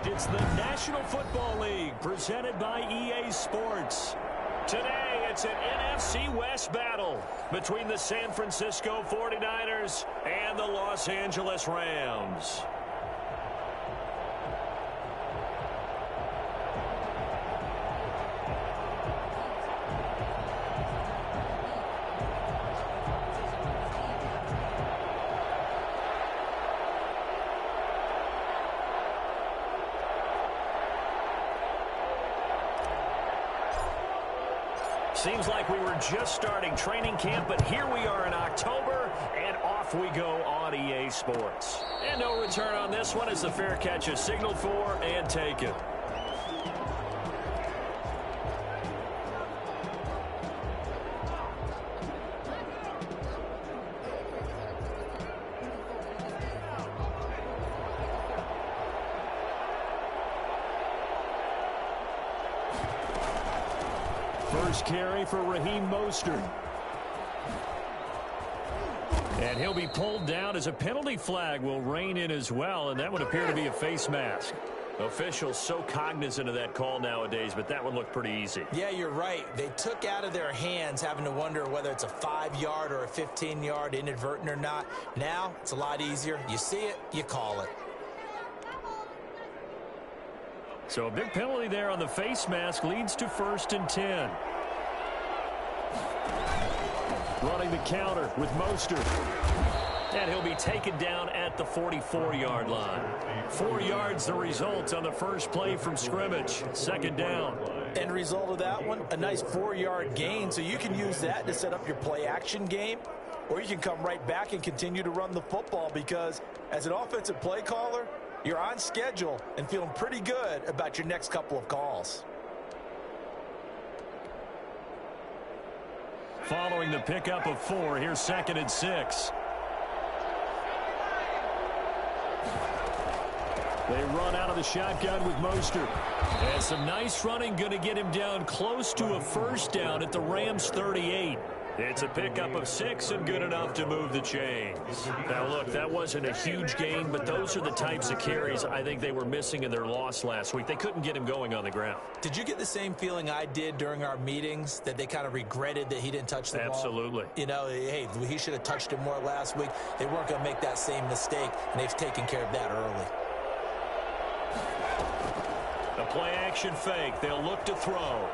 It's the National Football League presented by EA Sports. Today, it's an NFC West battle between the San Francisco 49ers and the Los Angeles Rams. Seems like we were just starting training camp, but here we are in October, and off we go on EA Sports. And no return on this one as the fair catch is signaled for and taken. First carry for Raheem Mostert. And he'll be pulled down as a penalty flag will rein in as well, and that would appear to be a face mask. Officials so cognizant of that call nowadays, but that one looked pretty easy. Yeah, you're right. They took out of their hands having to wonder whether it's a 5-yard or a 15-yard inadvertent or not. Now, it's a lot easier. You see it, you call it. So a big penalty there on the face mask leads to 1st and 10. Running the counter with Mostert. And he'll be taken down at the 44-yard line. 4 yards the result on the first play from scrimmage. 2nd down. End result of that one, a nice 4-yard gain. So you can use that to set up your play-action game, or you can come right back and continue to run the football because as an offensive play caller, you're on schedule and feeling pretty good about your next couple of calls. Following the pickup of 4, here's 2nd and 6. They run out of the shotgun with Mostert. And some nice running, going to get him down close to a 1st down at the Rams 38. It's a pickup of 6 and good enough to move the chains. Now, look, that wasn't a huge gain, but those are the types of carries I think they were missing in their loss last week. They couldn't get him going on the ground. Did you get the same feeling I did during our meetings, that they kind of regretted that he didn't touch the ball? Absolutely. You know, hey, he should have touched it more last week. They weren't going to make that same mistake, and they've taken care of that early. A play-action fake. They'll look to throw.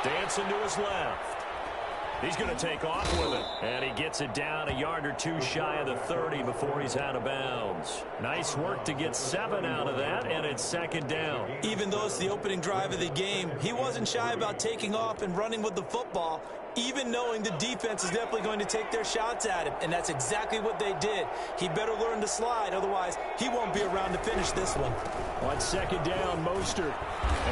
Dancing to his left. He's going to take off with it. And he gets it down a yard or 2 shy of the 30 before he's out of bounds. Nice work to get 7 out of that, and it's 2nd down. Even though it's the opening drive of the game, he wasn't shy about taking off and running with the football, even knowing the defense is definitely going to take their shots at him. And that's exactly what they did. He better learn to slide, otherwise he won't be around to finish this one. On 2nd down, Mostert.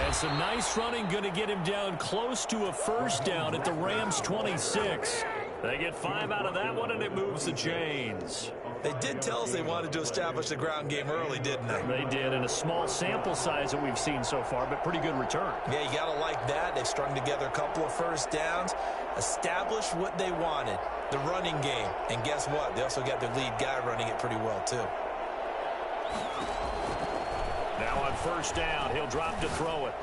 And some nice running, going to get him down close to a 1st down at the Rams 26. They get 5 out of that one, and it moves the chains. They did tell us they wanted to establish the ground game early, didn't they? They did, in a small sample size that we've seen so far, but pretty good return. Yeah, you got to like that. They've strung together a couple of 1st downs, established what they wanted, the running game. And guess what? They also got their lead guy running it pretty well, too. Now on 1st down, he'll drop to throw it.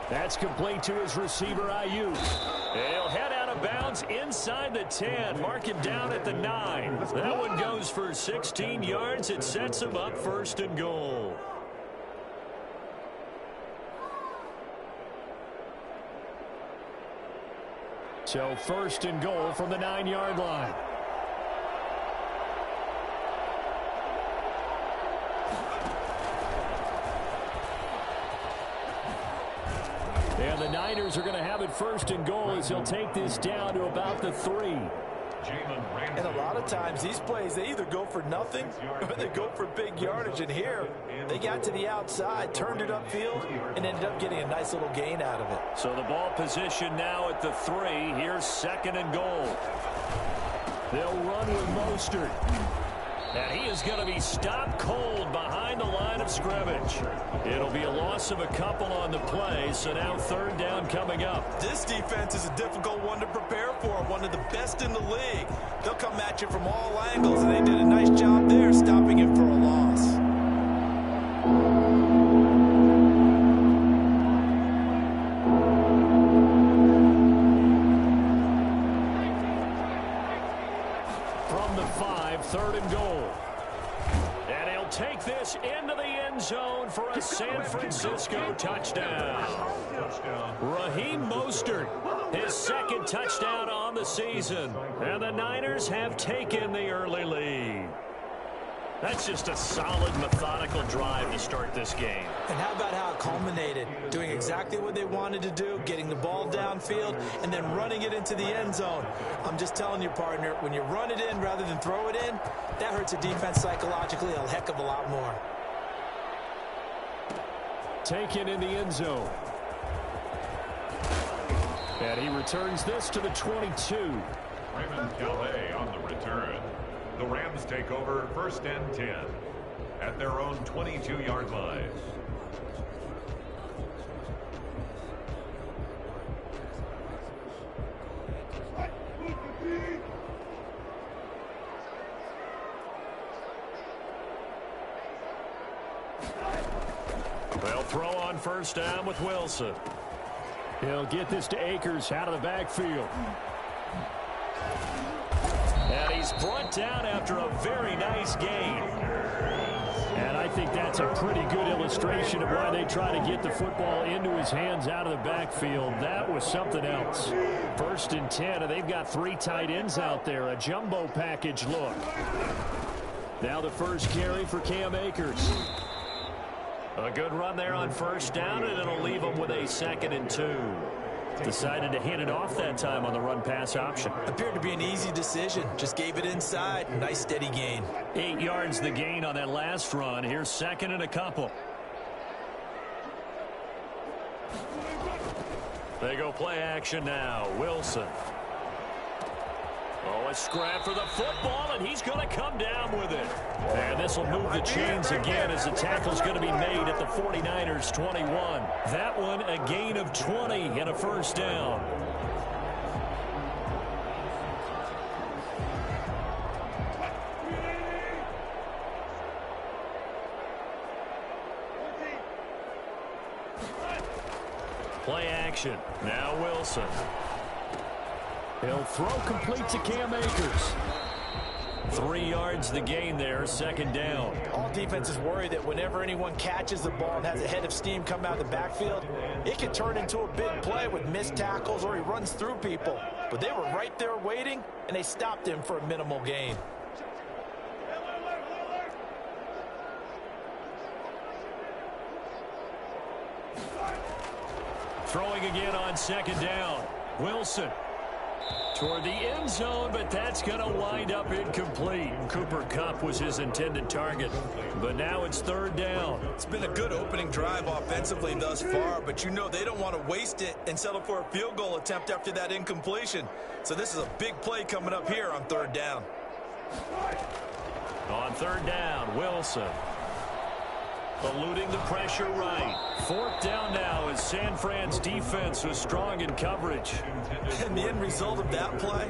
That's complete to his receiver, Ayuk. He'll head out of bounds inside the 10. Mark him down at the 9. That one goes for 16 yards. It sets him up 1st and goal. So 1st and goal from the 9-yard line. And the Niners are going to have it 1st and goal as he'll take this down to about the 3. And a lot of times these plays, they either go for nothing or they go for big yardage. And here, they got to the outside, turned it upfield, and ended up getting a nice little gain out of it. So the ball position now at the 3. Here's 2nd and goal. They'll run with Mostert. And he is going to be stopped cold behind the line of scrimmage. It'll be a loss of a couple on the play, so now 3rd down coming up. This defense is a difficult one to prepare for, one of the best in the league. They'll come at you from all angles, and they did a nice job there stopping him for a loss. take this into the end zone for a San Francisco touchdown. Raheem Mostert, his second touchdown on the season. And the Niners have taken the early lead. That's just a solid, methodical drive to start this game. And how about how it culminated? Doing exactly what they wanted to do, getting the ball downfield, and then running it into the end zone. I'm just telling you, partner, when you run it in rather than throw it in, that hurts a defense psychologically a heck of a lot more. Taken in the end zone. And he returns this to the 22. Raymond Calais on the return. The Rams take over 1st and 10 at their own 22-yard line. They'll throw on 1st down with Wilson. He'll get this to Akers out of the backfield. And he's brought down after a very nice gain. And I think that's a pretty good illustration of why they try to get the football into his hands out of the backfield. That was something else. 1st and 10, and they've got 3 tight ends out there. A jumbo package look. Now the first carry for Cam Akers. A good run there on 1st down, and it'll leave them with a 2nd and 2. Decided to hand it off that time on the run-pass option. Appeared to be an easy decision. Just gave it inside. Nice steady gain. 8 yards the gain on that last run. Here's 2nd and a couple. They go play action now. Wilson. Oh, a scrap for the football, and he's going to come down with it. And this will move the chains again as the tackle's going to be made at the 49ers 21. That one a gain of 20 and a 1st down. Play action. Now Wilson. He'll throw complete to Cam Akers. 3 yards the gain there, 2nd down. All defenses worry that whenever anyone catches the ball and has a head of steam come out of the backfield, it can turn into a big play with missed tackles or he runs through people. But they were right there waiting, and they stopped him for a minimal gain. Throwing again on 2nd down. Wilson. Toward the end zone, but that's going to wind up incomplete. Cooper Kupp was his intended target, but now it's 3rd down. It's been a good opening drive offensively thus far, but you know they don't want to waste it and settle for a field goal attempt after that incompletion. So this is a big play coming up here on 3rd down. On 3rd down, Wilson. Eluding the pressure right. 4th down now as San Fran's defense was strong in coverage. And the end result of that play,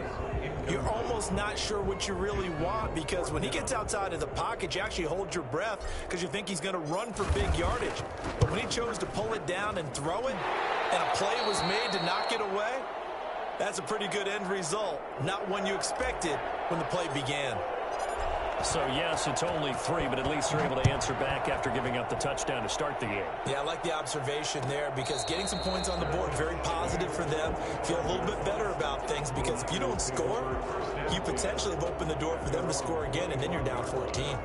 you're almost not sure what you really want, because when he gets outside of the pocket, you actually hold your breath because you think he's going to run for big yardage. But when he chose to pull it down and throw it, and a play was made to knock it away, that's a pretty good end result. Not one you expected when the play began. So, yes, it's only 3, but at least they're able to answer back after giving up the touchdown to start the game. Yeah, I like the observation there, because getting some points on the board, very positive for them. Feel a little bit better about things, because if you don't score, you potentially have opened the door for them to score again, and then you're down 14.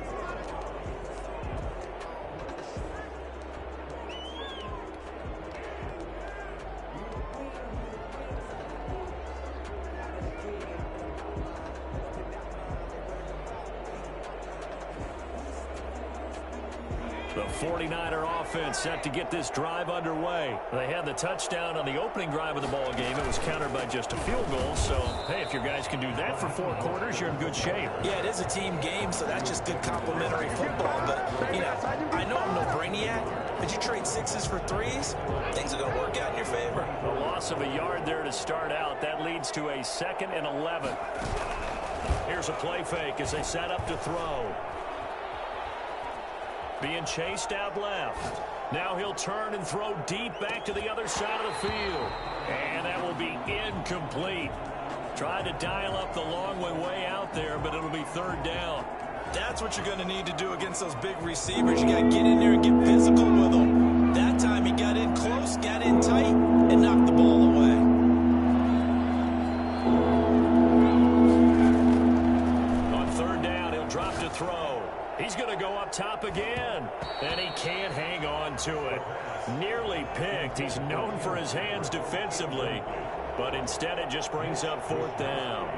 The 49er offense set to get this drive underway. They had the touchdown on the opening drive of the ball game. It was countered by just a field goal. So, hey, if your guys can do that for 4 quarters, you're in good shape. Yeah, it is a team game, so that's just good complimentary football. But, you know, I know I'm no brainiac, but you trade 6s for 3s, things are going to work out in your favor. A loss of a yard there to start out. That leads to a 2nd and 11. Here's a play fake as they set up to throw. Being chased out left. Now he'll turn and throw deep back to the other side of the field. And that will be incomplete. Tried to dial up the long way out there, but it'll be 3rd down. That's what you're going to need to do against those big receivers. receivers. You got to get in there and get physical with them. That time he got in close, got in tight, and knocked the ball away. On third down, he'll drop to throw. He's going to go up top again, and he can't hang on to it. Nearly picked. He's known for his hands defensively, but instead it just brings up fourth down.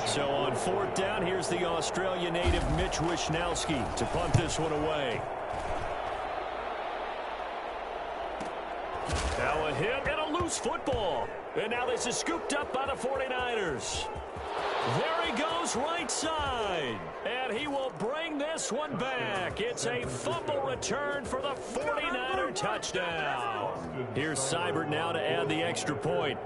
So on fourth down, here's the Australia native Mitch Wishnowsky to punt this one away. Now a hit and a loose football. And now this is scooped up by the 49ers. There he goes right side. And he will bring this one back. It's a fumble return for the 49er touchdown. Here's Seibert now to add the extra point.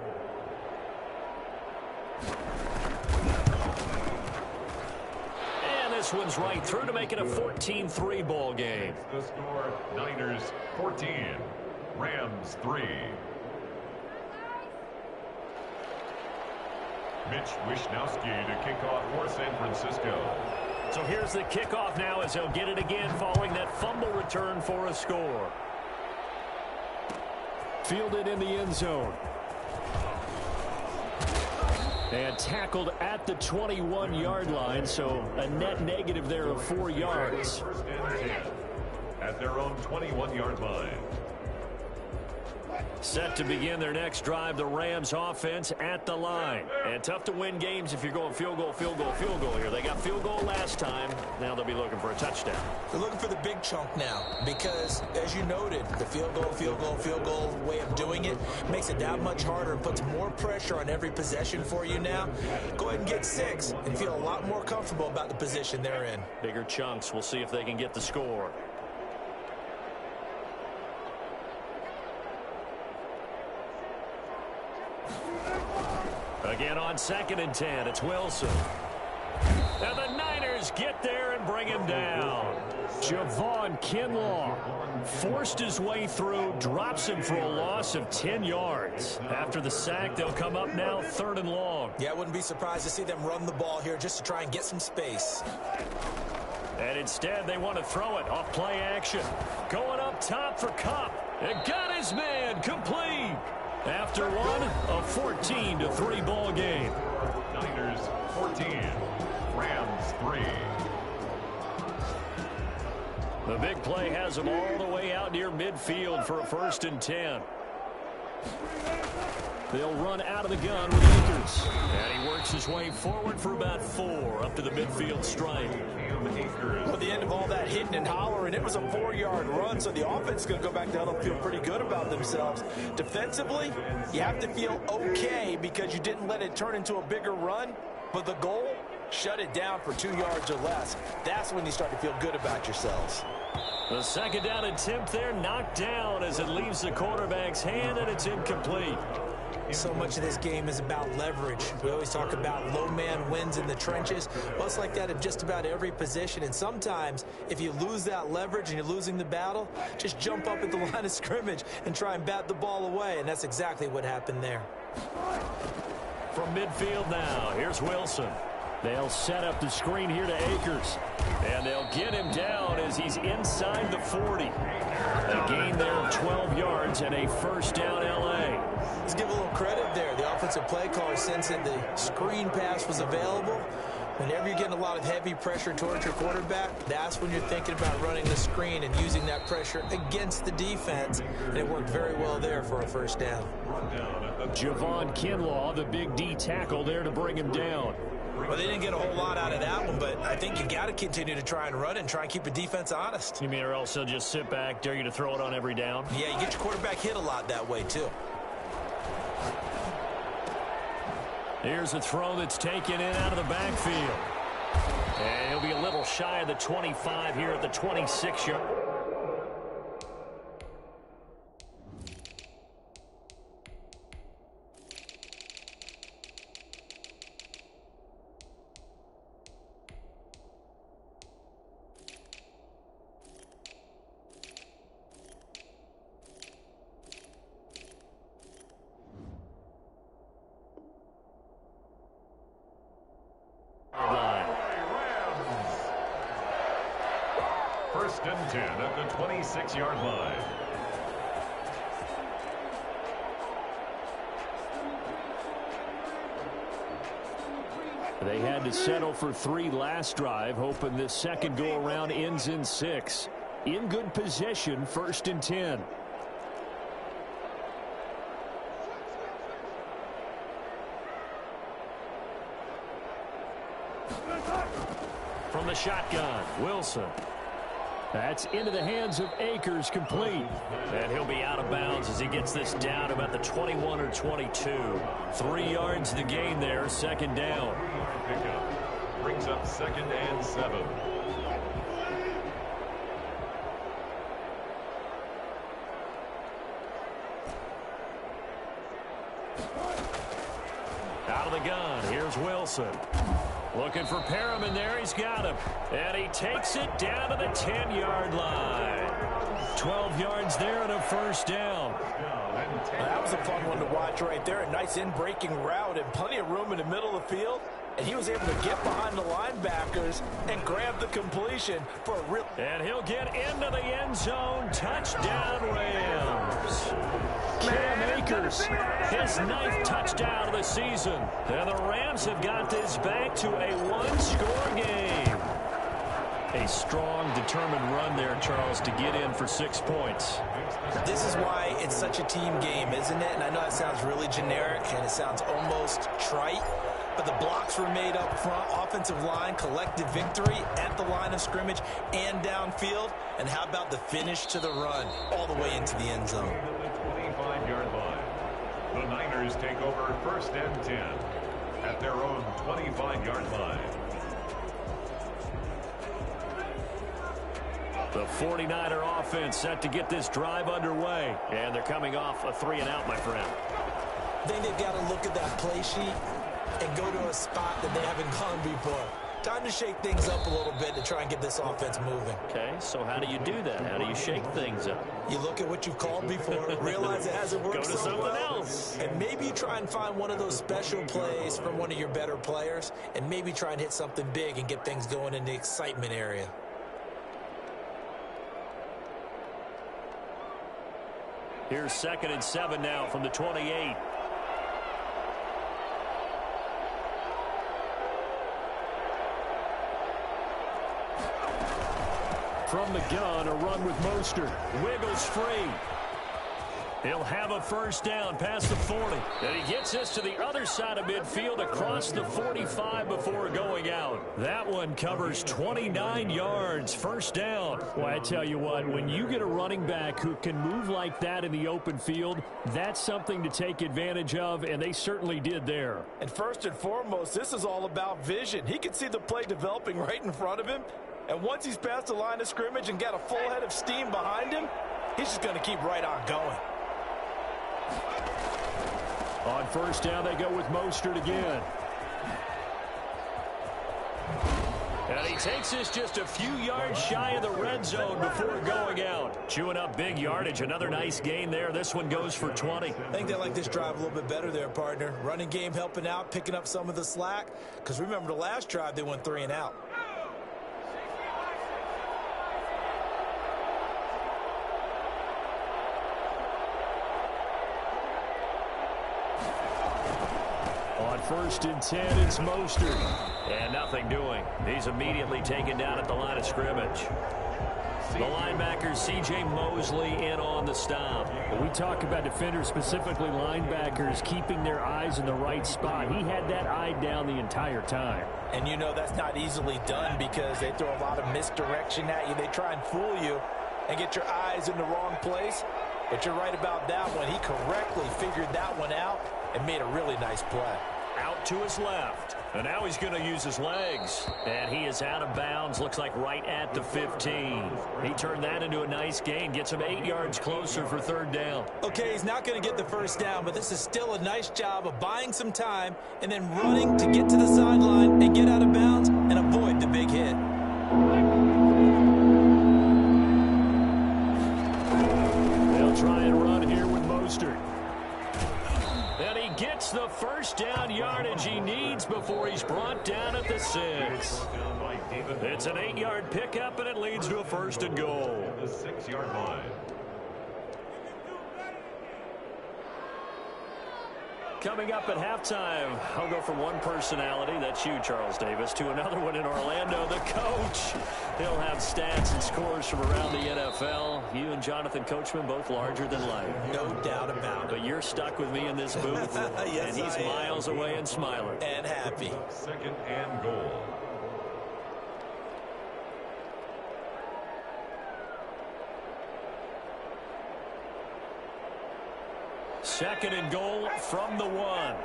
And this one's right through to make it a 14-3 ball game. The score, Niners 14, Rams 3. Mitch Wishnowsky to kick off for San Francisco. So here's the kickoff now as he'll get it again following that fumble return for a score. Fielded in the end zone. And tackled at the 21-yard line, so a net negative there of 4 yards. First and 10 at their own 21-yard line. Set to begin their next drive, the Rams offense at the line. And tough to win games if you're going field goal, field goal, field goal here. They got field goal last time. Now they'll be looking for a touchdown. They're looking for the big chunk now because, as you noted, the field goal way of doing it makes it that much harder and puts more pressure on every possession for you now. Go ahead and get 6 and feel a lot more comfortable about the position they're in. Bigger chunks. We'll see if they can get the score. Again on 2nd and 10, it's Wilson. And the Niners get there and bring him down. Javon Kinlaw forced his way through, drops him for a loss of 10 yards. After the sack, they'll come up now 3rd and long. Yeah, I wouldn't be surprised to see them run the ball here just to try and get some space. And instead, they want to throw it off play action. Going up top for Kupp. And got his man complete. After one, a 14-3 ball game. Niners 14, Rams 3. The big play has them all the way out near midfield for a 1st and 10. They'll run out of the gun with Akers. And he works his way forward for about 4 up to the midfield stripe. Well, at the end of all that hitting and hollering, it was a 4-yard run, so the offense is going to go back down and feel pretty good about themselves. Defensively, you have to feel okay because you didn't let it turn into a bigger run, but the goal, shut it down for 2 yards or less. That's when you start to feel good about yourselves. The 2nd down attempt there knocked down as it leaves the quarterback's hand, and it's incomplete. So much of this game is about leverage. We always talk about low man wins in the trenches. Well, it's like that in just about every position. And sometimes, if you lose that leverage and you're losing the battle, just jump up at the line of scrimmage and try and bat the ball away. And that's exactly what happened there. From midfield now, here's Wilson. They'll set up the screen here to Akers. And they'll get him down as he's inside the 40. A gain there of 12 yards and a 1st down L.A. Let's give a little credit there. The offensive play caller sensed that the screen pass was available. Whenever you're getting a lot of heavy pressure towards your quarterback, that's when you're thinking about running the screen and using that pressure against the defense. And it worked very well there for a 1st down. Javon Kinlaw, the big D tackle there to bring him down. Well, they didn't get a whole lot out of that one, but I think you got to continue to try and run it and try and keep the defense honest. You mean or else they'll just sit back, dare you to throw it on every down? Yeah, you get your quarterback hit a lot that way, too. Here's a throw that's taken in out of the backfield. And he'll be a little shy of the 25 here at the 26-yard. First and 10 at the 26-yard line. They had to settle for 3 last drive, hoping this second go-around ends in 6. In good position, first and 10. From the shotgun, Wilson. That's into the hands of Akers, complete. And he'll be out of bounds as he gets this down about the 21 or 22. 3 yards to gain there, second down. Pickup brings up second and 7. Out of the gun, here's Wilson. Looking for Perriman there, he's got him. And he takes it down to the 10-yard line. 12 yards there and a first down. That was a fun one to watch right there. A nice in-breaking route and plenty of room in the middle of the field. And he was able to get behind the linebackers and grab the completion for a real... And he'll get into the end zone. Touchdown, Rams. Cam Akers, his 9th touchdown of the season. And the Rams have got this back to a 1-score game. A strong, determined run there, Charles, to get in for 6 points. This is why it's such a team game, isn't it? And I know that sounds really generic and it sounds almost trite. But the blocks were made up front, offensive line, collective victory at the line of scrimmage and downfield. And how about the finish to the run all the way into the end zone? The 25-yard line. The Niners take over first and 10 at their own 25-yard line. The 49er offense set to get this drive underway. And they're coming off a 3-and-out, my friend. I think they've got to look at that play sheet and go to a spot that they haven't gone before. Time to shake things up a little bit to try and get this offense moving. Okay, so how do you do that? How do you shake things up? You look at what you've called before, realize it hasn't worked Go to so something well, else. and maybe you try and find one of those special plays from one of your better players, and maybe try and hit something big and get things going in the excitement area. Here's second and 7 now from the 28. From the gun, a run with Mostert. Wiggles free. He'll have a first down past the 40. And he gets this to the other side of midfield across the 45 before going out. That one covers 29 yards. First down. Well, I tell you what, when you get a running back who can move like that in the open field, that's something to take advantage of, and they certainly did there. And first and foremost, this is all about vision. He can see the play developing right in front of him. And once he's past the line of scrimmage and got a full head of steam behind him, he's just going to keep right on going. On first down, they go with Mostert again. And he takes this just a few yards shy of the red zone before going out. Chewing up big yardage. Another nice gain there. This one goes for 20. I think they like this drive a little bit better there, partner. Running game helping out, picking up some of the slack. Because remember, the last drive, they went 3-and-out. First and 10, it's Mostert. And nothing doing. He's immediately taken down at the line of scrimmage. The linebacker, C.J. Mosley, in on the stop. We talk about defenders, specifically linebackers, keeping their eyes in the right spot. He had that eye down the entire time. And you know that's not easily done because they throw a lot of misdirection at you. They try and fool you and get your eyes in the wrong place. But you're right about that one. He correctly figured that one out and made a really nice play. Out to his left. And now he's going to use his legs. And he is out of bounds. Looks like right at the 15. He turned that into a nice gain. Gets him 8 yards closer for third down. Okay, he's not going to get the first down, but this is still a nice job of buying some time and then running to get to the sideline and get out of bounds and avoid the big hit. They'll try and run here with Mostert. And he gets gets the first down yardage he needs before he's brought down at the 6. It's an 8-yard pickup, and it leads to a 1st and goal. The 6-yard line. Coming up at halftime, I'll go from one personality, that's you, Charles Davis, to another one in Orlando, the coach. He'll have stats and scores from around the NFL. You and Jonathan Coachman, both larger than life. No doubt about it. But you're stuck with me in this booth, yes, and he's miles away and smiling. And happy. 2nd and goal. Second and goal from the 1.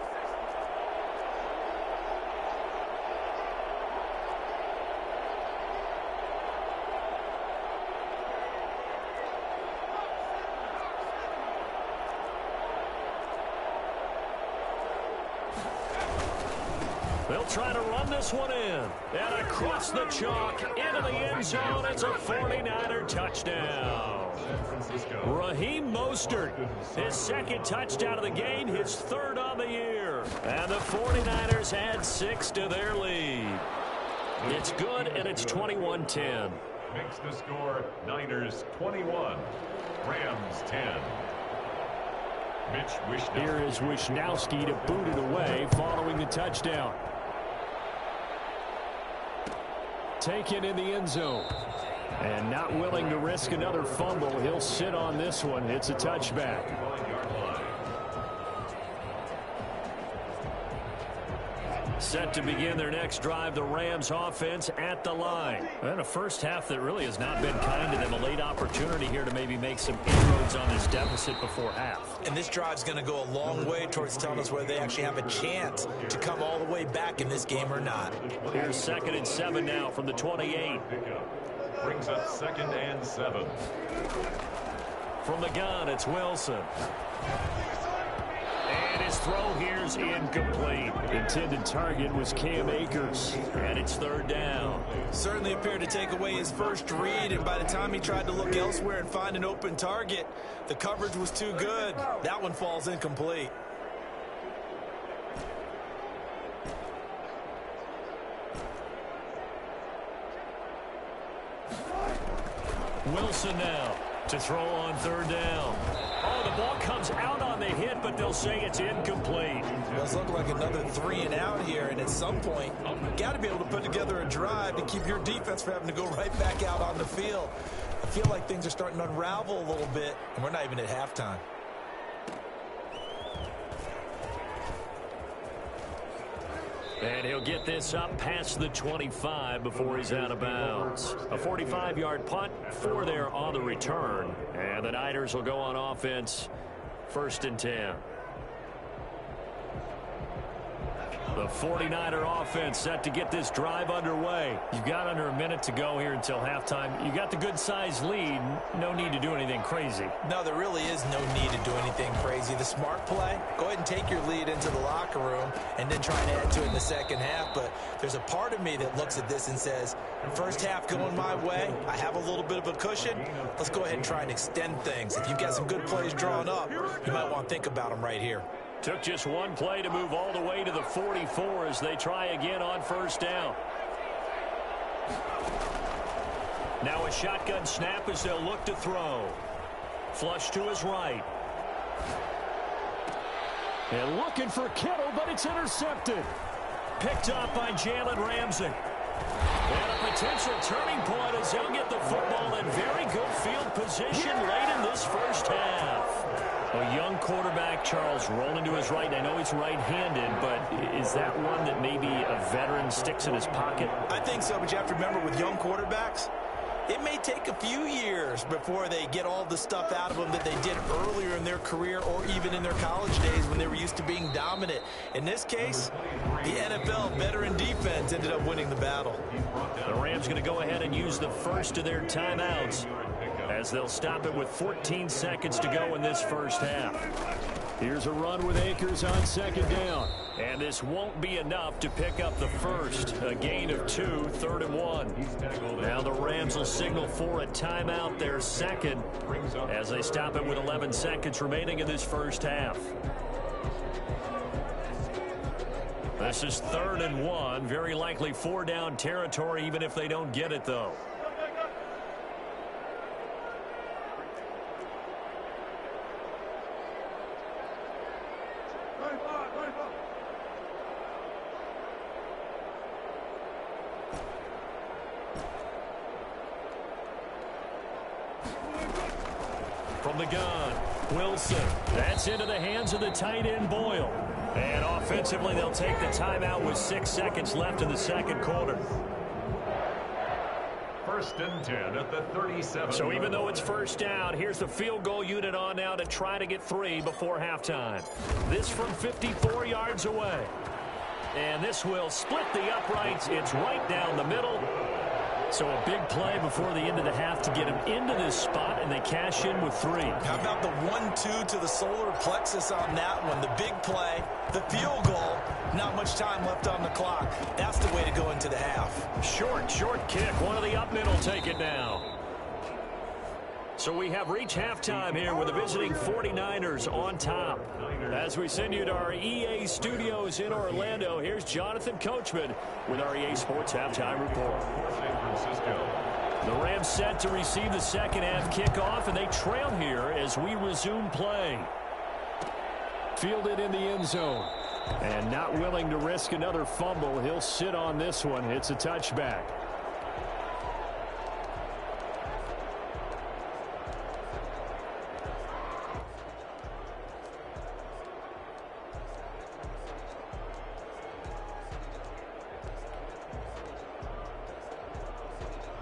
They'll try to run this one in. And across the chalk, into the end zone. It's a 49er touchdown. Raheem Mostert, his 2nd touchdown of the game, his 3rd on the year. And the 49ers add 6 to their lead. It's good, and it's 21-10. Makes the score Niners 21, Rams 10. Mitch Wishnowsky. Here is Wishnowsky to boot it away following the touchdown. Taken in the end zone. And not willing to risk another fumble. He'll sit on this one. It's a touchback. Set to begin their next drive, the Rams offense at the line. And a first half that really has not been kind to them. A late opportunity here to maybe make some inroads on this deficit before half. And this drive's going to go a long way towards telling us whether they actually have a chance to come all the way back in this game or not. Here's 2nd and 7 now from the 28. Brings up 2nd and 7. From the gun, it's Wilson. And his throw here's incomplete. Intended target was Cam Akers. And it's 3rd down. Certainly appeared to take away his first read, and by the time he tried to look elsewhere and find an open target, the coverage was too good. That one falls incomplete. Wilson now to throw on 3rd down. Oh, the ball comes out on the hit, but they'll say it's incomplete. Does look like another 3 and out here, and at some point, you've got to be able to put together a drive to keep your defense from having to go right back out on the field. I feel like things are starting to unravel a little bit, and we're not even at halftime. And he'll get this up past the 25 before he's out of bounds. A 45-yard punt for there on the return. And the Niners will go on offense, 1st and 10. The 49er offense set to get this drive underway. You've got under a minute to go here until halftime. You got the good-sized lead. No need to do anything crazy. No, there really is no need to do anything crazy. The smart play, go ahead and take your lead into the locker room and then try and add to it in the second half. But there's a part of me that looks at this and says, first half going my way, I have a little bit of a cushion. Let's go ahead and try and extend things. If you've got some good plays drawn up, you might want to think about them right here. Took just one play to move all the way to the 44 as they try again on 1st down. Now a shotgun snap as they'll look to throw. Flush to his right. And looking for Kittle, but it's intercepted. Picked up by Jalen Ramsey. And a potential turning point as they'll get the football in very good field position late in this first half. A young quarterback, Charles, rolling to his right. I know he's right-handed, but is that one that maybe a veteran sticks in his pocket? I think so, but you have to remember with young quarterbacks, it may take a few years before they get all the stuff out of them that they did earlier in their career or even in their college days when they were used to being dominant. In this case, the NFL veteran defense ended up winning the battle. The Rams going to go ahead and use the first of their timeouts as they'll stop it with 14 seconds to go in this first half. Here's a run with Akers on 2nd down. And this won't be enough to pick up the first. A gain of 2, 3rd and 1. Now the Rams will signal for a timeout, their second, as they stop it with 11 seconds remaining in this first half. This is 3rd and 1. Very likely 4-down territory, even if they don't get it, though. From the gun, Wilson. That's into the hands of the tight end, Boyle. And offensively, they'll take the timeout with 6 seconds left in the second quarter. 1st and 10 at the 37. So even though it's 1st down, here's the field goal unit on now to try to get 3 before halftime. This from 54 yards away. And this will split the uprights. It's right down the middle. So a big play before the end of the half to get him into this spot, and they cash in with 3. How about the 1-2 to the solar plexus on that one? The big play, the field goal, not much time left on the clock. That's the way to go into the half. Short kick. One of the up middle take it down. So we have reached halftime here with the visiting 49ers on top. As we send you to our EA studios in Orlando, here's Jonathan Coachman with our EA Sports Halftime Report. The Rams set to receive the second half kickoff, and they trail here as we resume play. Fielded in the end zone. And not willing to risk another fumble. He'll sit on this one. It's a touchback.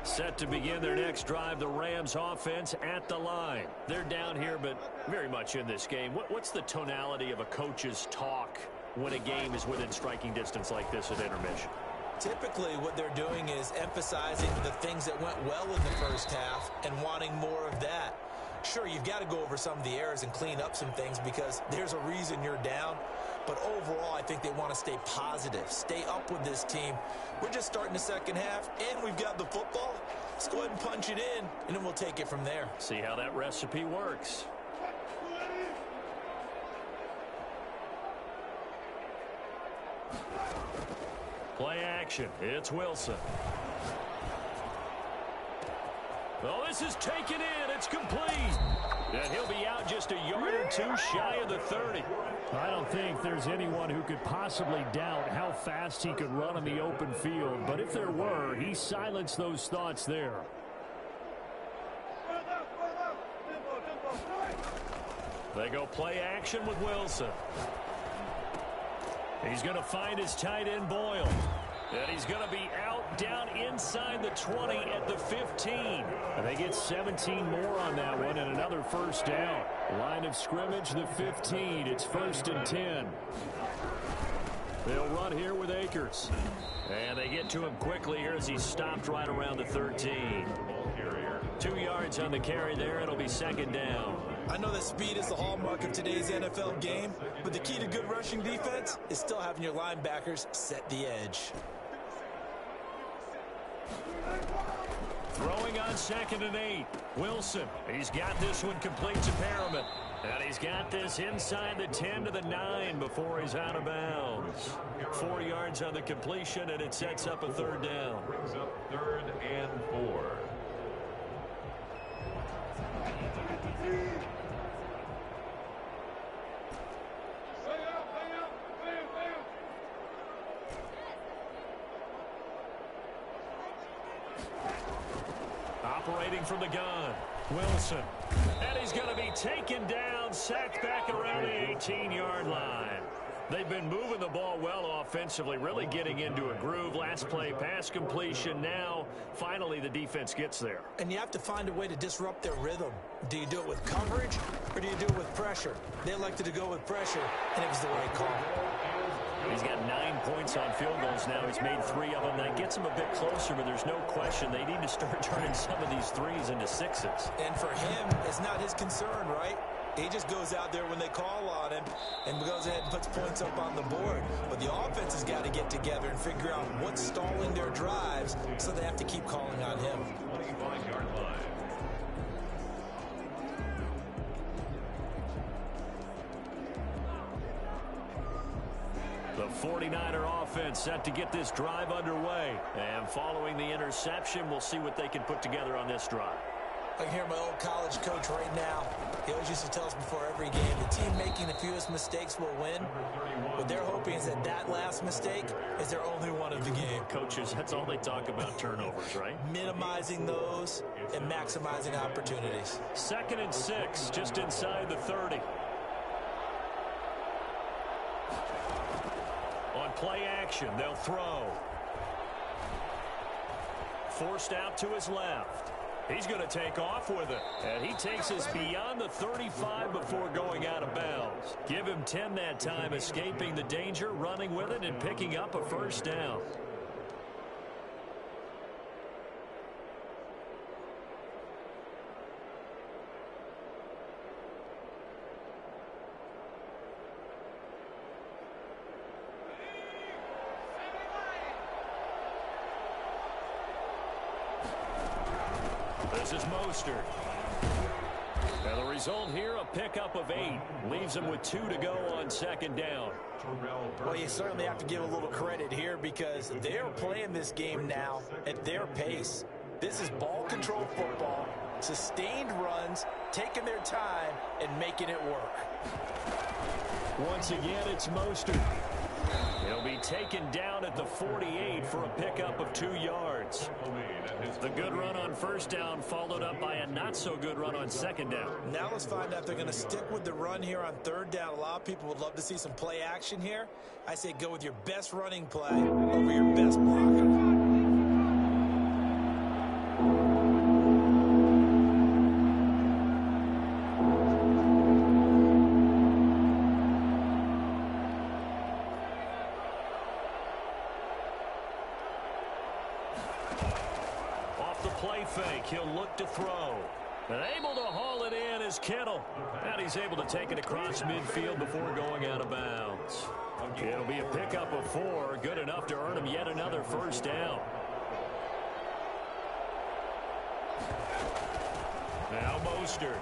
Set to begin their next drive, the Rams offense at the line. They're down here, but very much in this game. What's the tonality of a coach's talk when a game is within striking distance like this at intermission? Typically, what they're doing is emphasizing the things that went well in the first half and wanting more of that. Sure, you've got to go over some of the errors and clean up some things because there's a reason you're down. But overall, I think they want to stay positive, stay up with this team. We're just starting the second half, and we've got the football. Let's go ahead and punch it in, and then we'll take it from there. See how that recipe works. Play action. It's Wilson. Oh, this is taken in. It's complete. And he'll be out just a yard or two shy of the 30. I don't think there's anyone who could possibly doubt how fast he could run in the open field. But if there were, he silenced those thoughts there. They go play action with Wilson. He's going to find his tight end, Boyle. And he's going to be out down inside the 20 at the 15. And they get 17 more on that one and another first down. Line of scrimmage, the 15. It's 1st and 10. They'll run here with Akers. And they get to him quickly here as he's stopped right around the 13. 2 yards on the carry there. It'll be 2nd down. I know that speed is the hallmark of today's NFL game, but the key to good rushing defense is still having your linebackers set the edge. Throwing on 2nd and 8. Wilson. He's got this one complete to Perriman. And he's got this inside the 10 to the 9 before he's out of bounds. 4 yards on the completion, and it sets up a 3rd down. Brings up 3rd and 4. Operating from the gun, Wilson. And he's going to be taken down, sacked back around the 18-yard line. They've been moving the ball well offensively, really getting into a groove. Last play, pass completion. Now, finally, the defense gets there. And you have to find a way to disrupt their rhythm. Do you do it with coverage, or do you do it with pressure? They elected to go with pressure, and it was the right call. He's got 9 points on field goals now. He's made 3 of them. That gets him a bit closer, but there's no question they need to start turning some of these 3s into 6s. And for him, it's not his concern, right? He just goes out there when they call on him and goes ahead and puts points up on the board. But the offense has got to get together and figure out what's stalling their drives, so they have to keep calling on him. 25-yard line. The The 49er offense set to get this drive underway. And following the interception, we'll see what they can put together on this drive. I can hear my old college coach right now. He always used to tell us before every game, the team making the fewest mistakes will win. What they're hoping is that that last mistake is their only one of the game. Coaches, that's all they talk about, turnovers, right? Minimizing those and maximizing opportunities. 2nd and 6, just inside the 30. On play action, they'll throw. Forced out to his left. He's going to take off with it. And he takes us beyond the 35 before going out of bounds. Give him 10 that time, escaping the danger, running with it, and picking up a first down. This is Mostert. And the result here, a pickup of 8. Leaves him with 2 to go on 2nd down. Well, you certainly have to give a little credit here because they're playing this game now at their pace. This is ball control football, sustained runs, taking their time, and making it work. Once again, it's Mostert. He'll be taken down at the 48 for a pickup of 2 yards. The good run on 1st down followed up by a not-so-good run on 2nd down. Now let's find out if they're going to stick with the run here on 3rd down. A lot of people would love to see some play action here. I say go with your best running play over your best blocker. Fake. He'll look to throw. And able to haul it in is Kittle. And he's able to take it across midfield before going out of bounds. It'll be a pickup of 4. Good enough to earn him yet another first down. Now Mostert.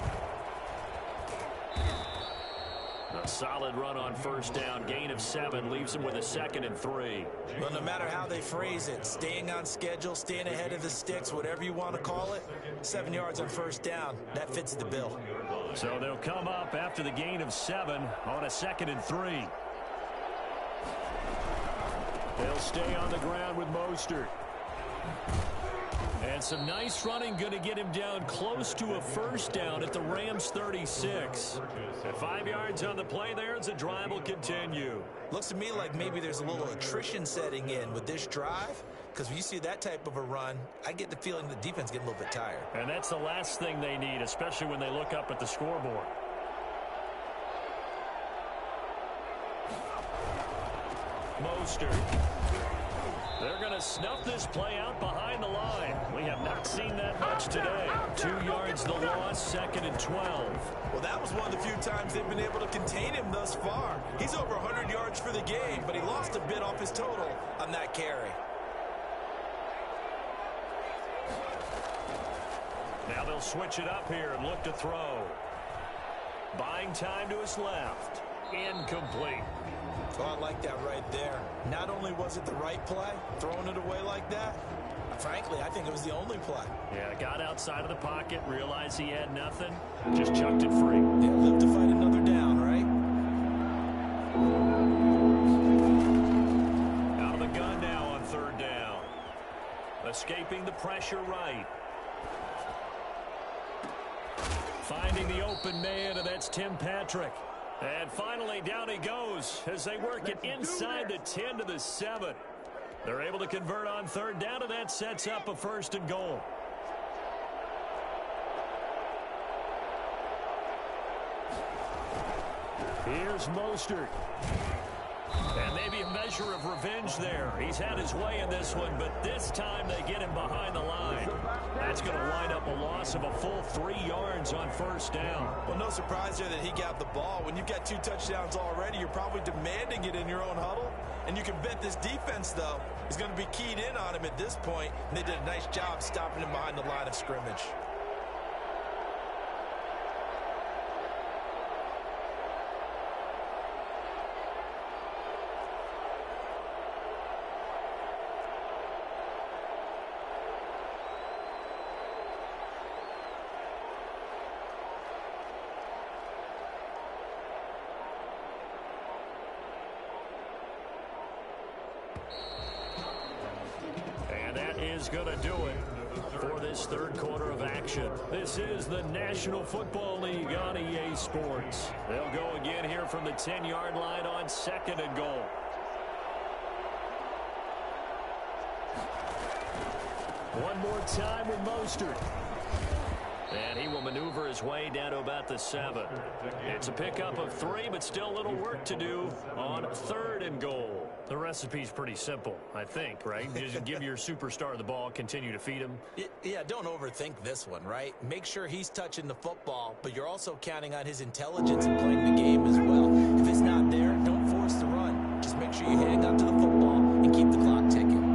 A solid run on 1st down. Gain of 7 leaves him with a 2nd and 3. Well, no matter how they phrase it, staying on schedule, staying ahead of the sticks, whatever you want to call it, 7 yards on 1st down, that fits the bill. So they'll come up after the gain of 7 on a 2nd and 3. They'll stay on the ground with Mostert. And some nice running, going to get him down close to a first down at the Rams 36. At 5 yards on the play there, as the drive will continue. Looks to me like maybe there's a little attrition setting in with this drive, because when you see that type of a run, I get the feeling the defense getting a little bit tired. And that's the last thing they need, especially when they look up at the scoreboard. Mostert. They're going to snuff this play out behind the line. We have not seen that much today. 2 yards the loss, 2nd and 12. Well, that was one of the few times they've been able to contain him thus far. He's over 100 yards for the game, but he lost a bit off his total on that carry. Now they'll switch it up here and look to throw. Buying time to his left. Incomplete. Oh, I like that right there. Not only was it the right play, throwing it away like that, frankly, I think it was the only play. Yeah, got outside of the pocket, realized he had nothing, just chucked it free. Yeah, live to fight another down, right? Out of the gun now on 3rd down. Escaping the pressure right. Finding the open man, and that's Tim Patrick. And finally, down he goes as they work it inside the 10 to the 7. They're able to convert on 3rd down, and that sets up a 1st and goal. Here's Mostert. And maybe a measure of revenge there. He's had his way in this one, but this time they get him behind the line. That's going to wind up a loss of a full 3 yards on 1st down. Well, no surprise there that he got the ball. When you've got 2 touchdowns already, you're probably demanding it in your own huddle. And you can bet this defense, though, is going to be keyed in on him at this point. And they did a nice job stopping him behind the line of scrimmage. And that is going to do it for this third quarter of action. This is the National Football League on EA Sports. They'll go again here from the 10-yard line on 2nd and goal. One more time with Mostert. And he will maneuver his way down to about the 7. It's a pickup of 3, but still a little work to do on 3rd and goal. The recipe's pretty simple, I think, right? Just give your superstar the ball, continue to feed him. Yeah, don't overthink this one, right? Make sure he's touching the football, but you're also counting on his intelligence in playing the game as well. If it's not there, don't force the run. Just make sure you hang on to the football and keep the clock ticking.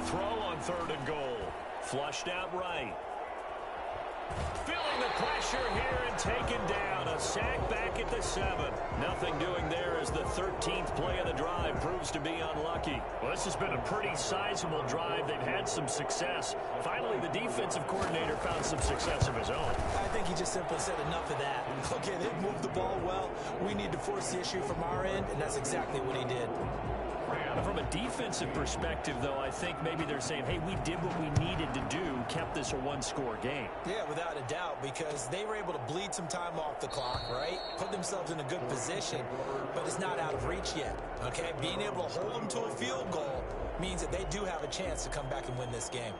Throw on 3rd and goal. Flushed out right. Feeling the pressure here and taken down. A sack back at the 7. Nothing doing there as the 13th play of the drive proves to be unlucky. Well, this has been a pretty sizable drive. They've had some success. Finally, the defensive coordinator found some success of his own. I think he just simply said enough of that. Okay, they've moved the ball well. We need to force the issue from our end, and that's exactly what he did. From a defensive perspective, though, I think maybe they're saying, hey, we did what we needed to do, kept this a one-score game. Yeah, without a doubt, because they were able to bleed some time off the clock, right? Put themselves in a good position, but it's not out of reach yet, okay? Being able to hold them to a field goal means that they do have a chance to come back and win this game.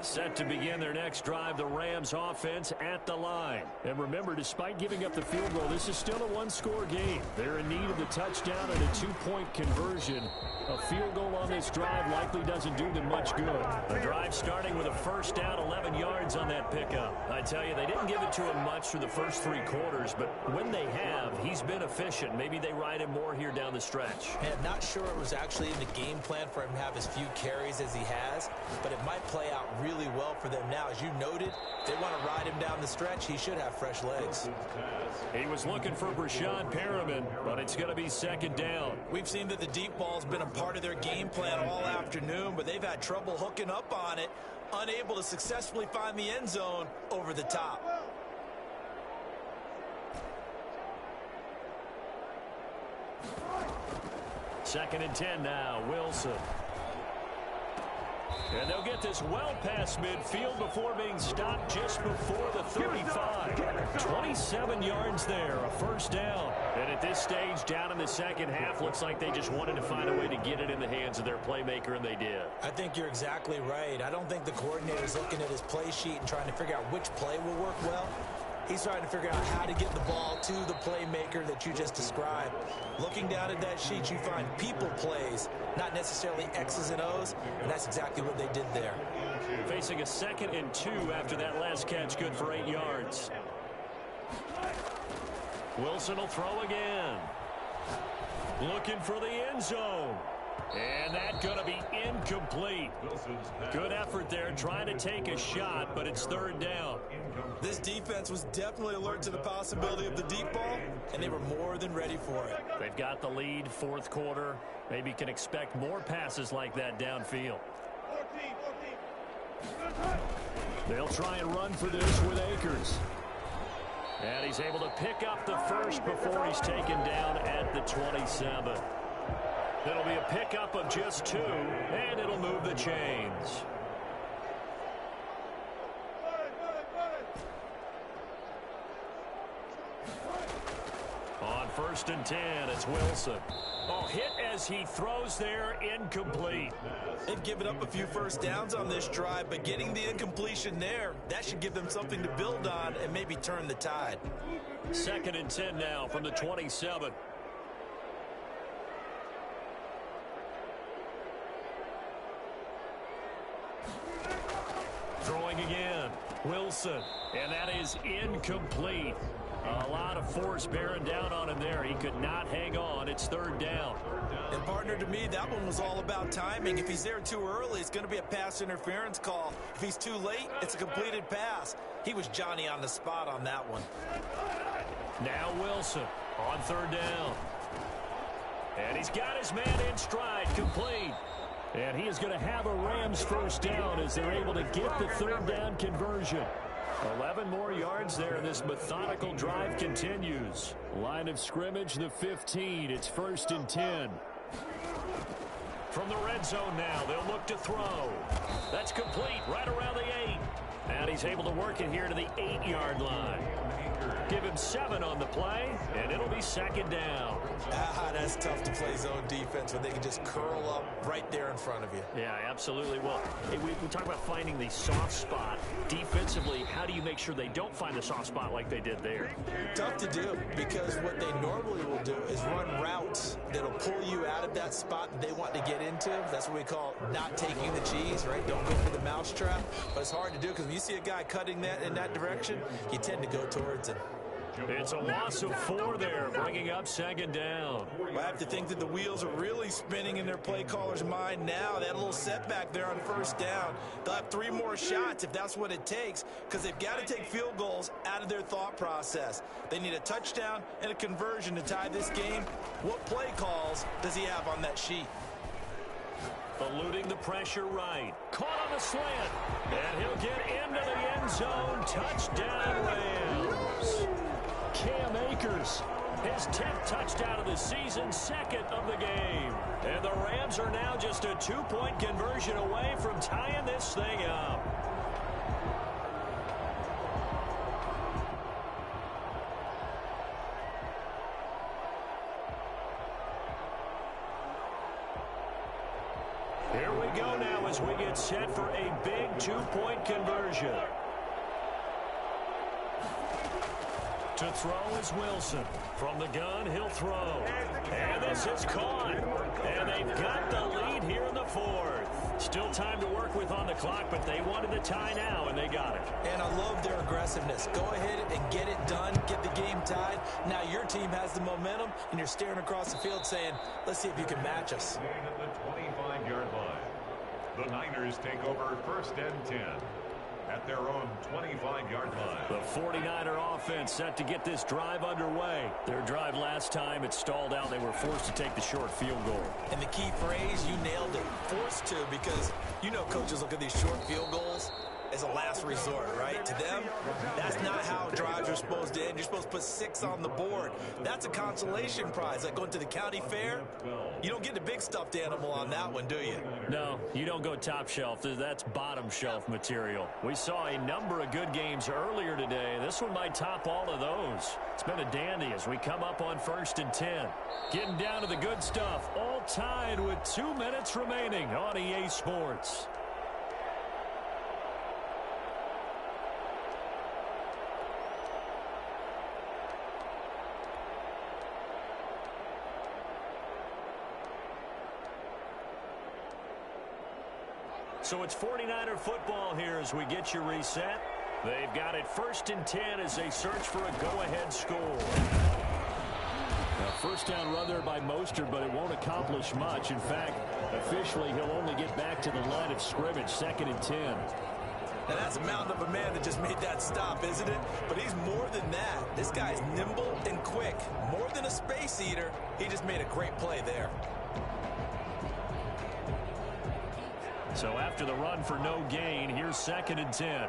Set to begin their next drive, the Rams offense at the line. And remember, despite giving up the field goal, this is still a one-score game. They're in need of the touchdown and a 2-point conversion. A field goal on this drive likely doesn't do them much good. The drive starting with a first down, 11 yards on that pickup. I tell you, they didn't give it to him much through the first 3 quarters, but when they have, he's been efficient. Maybe they ride him more here down the stretch. Man, not sure it was actually in the game plan for him to have as few carries as he has, but it might play out really well for them now. As you noted, if they want to ride him down the stretch, he should have fresh legs. He was looking for Brashad Perriman, but it's going to be 2nd down. We've seen that the deep ball's been a part of their game plan all afternoon, but they've had trouble hooking up on it, unable to successfully find the end zone over the top. Second and 10 now, Wilson. And they'll get this well past midfield before being stopped just before the 35. 27 yards there, a first down. And at this stage, down in the second half, looks like they just wanted to find a way to get it in the hands of their playmaker, and they did. I think you're exactly right. I don't think the coordinator's looking at his play sheet and trying to figure out which play will work well. He's trying to figure out how to get the ball to the playmaker that you just described. Looking down at that sheet, you find people plays, not necessarily X's and O's, and that's exactly what they did there. Facing a 2nd and 2 after that last catch, good for 8 yards. Wilson will throw again. Looking for the end zone. And that's going to be incomplete. Good effort there, trying to take a shot, but it's 3rd down. This defense was definitely alert to the possibility of the deep ball, and they were more than ready for it. They've got the lead, 4th quarter. Maybe can expect more passes like that downfield. They'll try and run for this with Akers. And he's able to pick up the first before he's taken down at the 27. It'll be a pickup of just 2, and it'll move the chains. On 1st and 10, it's Wilson. Oh, hit as he throws there, incomplete. They've given up a few first downs on this drive, but getting the incompletion there, that should give them something to build on and maybe turn the tide. 2nd and 10 now from the 27. Throwing again, Wilson, and that is incomplete. A lot of force bearing down on him there. He could not hang on. It's 3rd down. And partner, to me, that one was all about timing. If he's there too early, it's going to be a pass interference call. If he's too late, it's a completed pass. He was Johnny on the spot on that one. Now Wilson on 3rd down. And he's got his man in stride, complete. And he is going to have a Rams first down as they're able to get the 3rd down conversion. 11 more yards there, and this methodical drive continues. Line of scrimmage, the 15. It's 1st and 10. From the red zone now, they'll look to throw. That's complete right around the 8. And he's able to work it here to the 8-yard line. Give him 7 on the play, and it'll be 2nd down. That's tough to play zone defense when they can just curl up right there in front of you. Yeah, absolutely. Well, we talk about finding the soft spot. Defensively, how do you make sure they don't find the soft spot like they did there? Tough to do, because what they normally will do is run routes that'll pull you out of that spot that they want to get into. That's what we call not taking the cheese, right? Don't go for the mousetrap. But it's hard to do, because when you see a guy cutting that in that direction, you tend to go towards it. It's a loss of 4 there, bringing up 2nd down. I have to think that the wheels are really spinning in their play caller's mind now. They had a little setback there on 1st down. They'll have 3 more shots if that's what it takes, because they've got to take field goals out of their thought process. They need a touchdown and a conversion to tie this game. What play calls does he have on that sheet? Eluding the pressure right. Caught on the slant. And he'll get into the end zone. Touchdown, Rams. Cam Akers, his 10th touchdown of the season, 2nd of the game. And the Rams are now just a 2-point conversion away from tying this thing up. Here we go now as we get set for a big 2-point conversion. To throw is Wilson. From the gun, he'll throw. And this is caught. And they've got the lead here in the 4th. Still time to work with on the clock, but they wanted the tie now, and they got it. And I love their aggressiveness. Go ahead and get it done. Get the game tied. Now your team has the momentum, and you're staring across the field saying, let's see if you can match us. At the 25-yard line, the Niners take over 1st and 10. At their own 25-yard line. The 49er offense set to get this drive underway. Their drive last time, it stalled out. They were forced to take the short field goal. And the key phrase, you nailed it. Forced to, because you know coaches look at these short field goals as a last resort, right? To them, that's not how drives are supposed to end. You're supposed to put 6 on the board. That's a consolation prize, like going to the county fair. You don't get the big stuffed animal on that one, do you? No, you don't go top shelf. That's bottom shelf material. We saw a number of good games earlier today. This one might top all of those. It's been a dandy as we come up on 1st and 10. Getting down to the good stuff. All tied with 2 minutes remaining on EA Sports. So it's 49er football here as we get you reset. They've got it 1st and 10 as they search for a go-ahead score. Now, 1st down run there by Mostert, but it won't accomplish much. In fact, officially, he'll only get back to the line of scrimmage, 2nd and 10. Now, that's a mountain of a man that just made that stop, isn't it? But he's more than that. This guy's nimble and quick. More than a space eater, he just made a great play there. So after the run for no gain, here's 2nd and 10.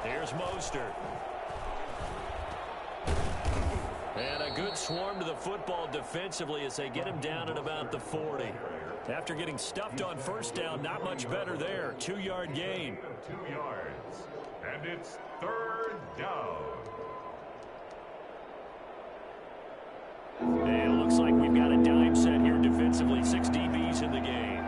Here's Mostert. And a good swarm to the football defensively as they get him down at about the 40. After getting stuffed on 1st down, not much better there. 2-yard gain. 2 yards. And it's 3rd down. And it looks like we've got a dime set here defensively. 6 DBs in the game.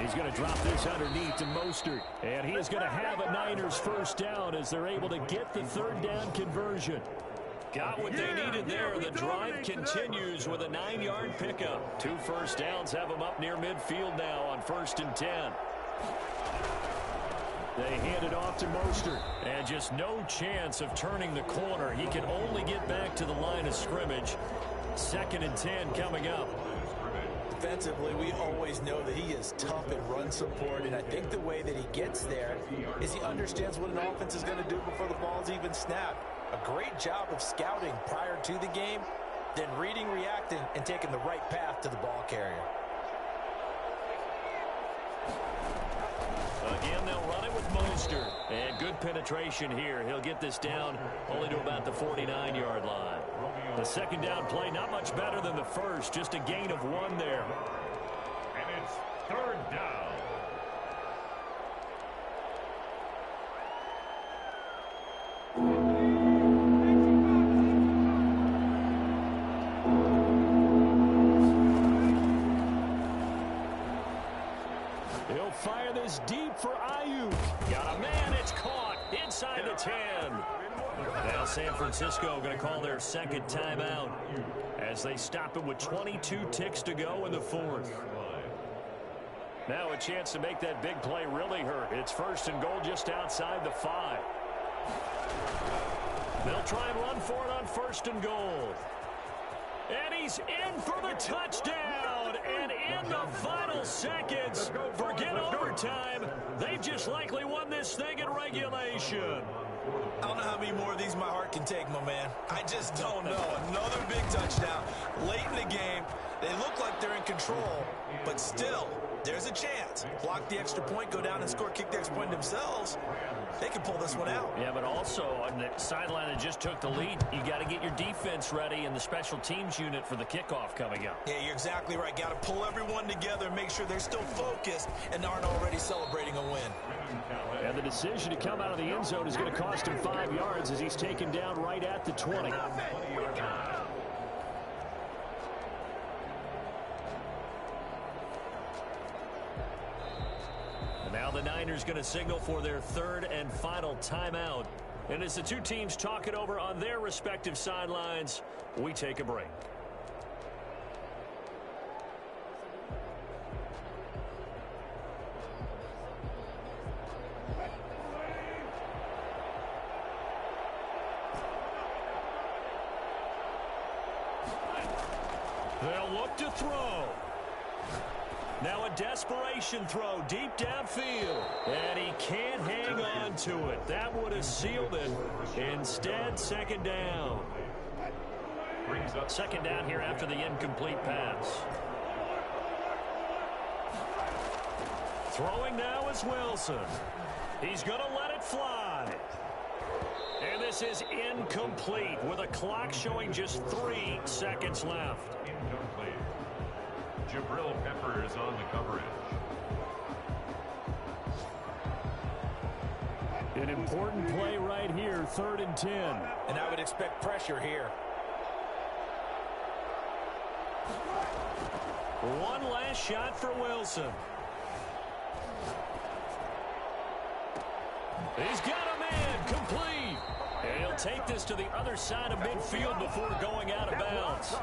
He's going to drop this underneath to Mostert. And he is going to have a Niners 1st down as they're able to get the 3rd down conversion. Got what they needed there. The drive continues with a 9-yard pickup. 2 1st downs have them up near midfield now on 1st and 10. They hand it off to Mostert. And just no chance of turning the corner. He can only get back to the line of scrimmage. 2nd and 10 coming up. Defensively, we always know that he is tough in run support, and I think the way that he gets there is he understands what an offense is going to do before the ball's even snapped. A great job of scouting prior to the game, then reading, reacting, and taking the right path to the ball carrier. Again, they'll run it with Mostert. And good penetration here. He'll get this down only to about the 49-yard line. The second down play, not much better than the first. Just a gain of 1 there. And it's third down. He'll fire this deep for Ayuk. Got a man, it's caught inside the 10. Now San Francisco going to call their second timeout as they stop him with 22 ticks to go in the fourth. Now a chance to make that big play really hurt. It's first and goal just outside the 5. They'll try and run for it on first and goal. And he's in for the touchdown. And in the final seconds, forget overtime. They've just likely won this thing in regulation. I don't know how many more of these my heart can take, my man. I just don't know. Another big touchdown late in the game. They look like they're in control, but still, there's a chance. Block the extra point, go down and score, kick the extra point themselves. They can pull this one out. Yeah, but also on the sideline that just took the lead, you got to get your defense ready and the special teams unit for the kickoff coming up. Yeah, you're exactly right. Got to pull everyone together and make sure they're still focused and aren't already celebrating a win. And the decision to come out of the end zone is going to cost him 5 yards as he's taken down right at the 20. And now the Niners going to signal for their third and final timeout. And as the two teams talk it over on their respective sidelines, we take a break. They'll look to throw. Now a desperation throw deep downfield. And he can't hang on to it. That would have sealed it. Instead, second down. Second down here after the incomplete pass. Throwing now is Wilson. He's going to let it fly. And this is incomplete with a clock showing just 3 seconds left. Incomplete. Jabril Peppers on the coverage. An important play right here, 3rd and 10. And I would expect pressure here. One last shot for Wilson. He's got a man, complete. And he'll take this to the other side of midfield before going out of bounds.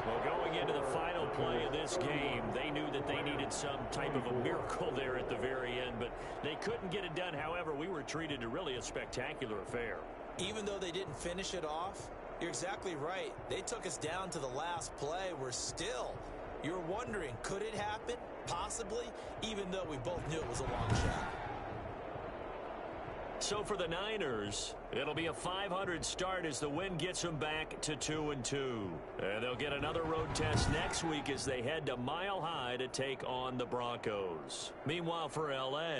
Well, going into the final play of this game, they knew that they needed some type of a miracle there at the very end, but they couldn't get it done. However, we were treated to really a spectacular affair. Even though they didn't finish it off, you're exactly right. They took us down to the last play. We're still, you're wondering, could it happen? Possibly, even though we both knew it was a long shot. So for the Niners, it'll be a .500 start as the win gets them back to 2-2. And they'll get another road test next week as they head to Mile High to take on the Broncos. Meanwhile, for L.A.,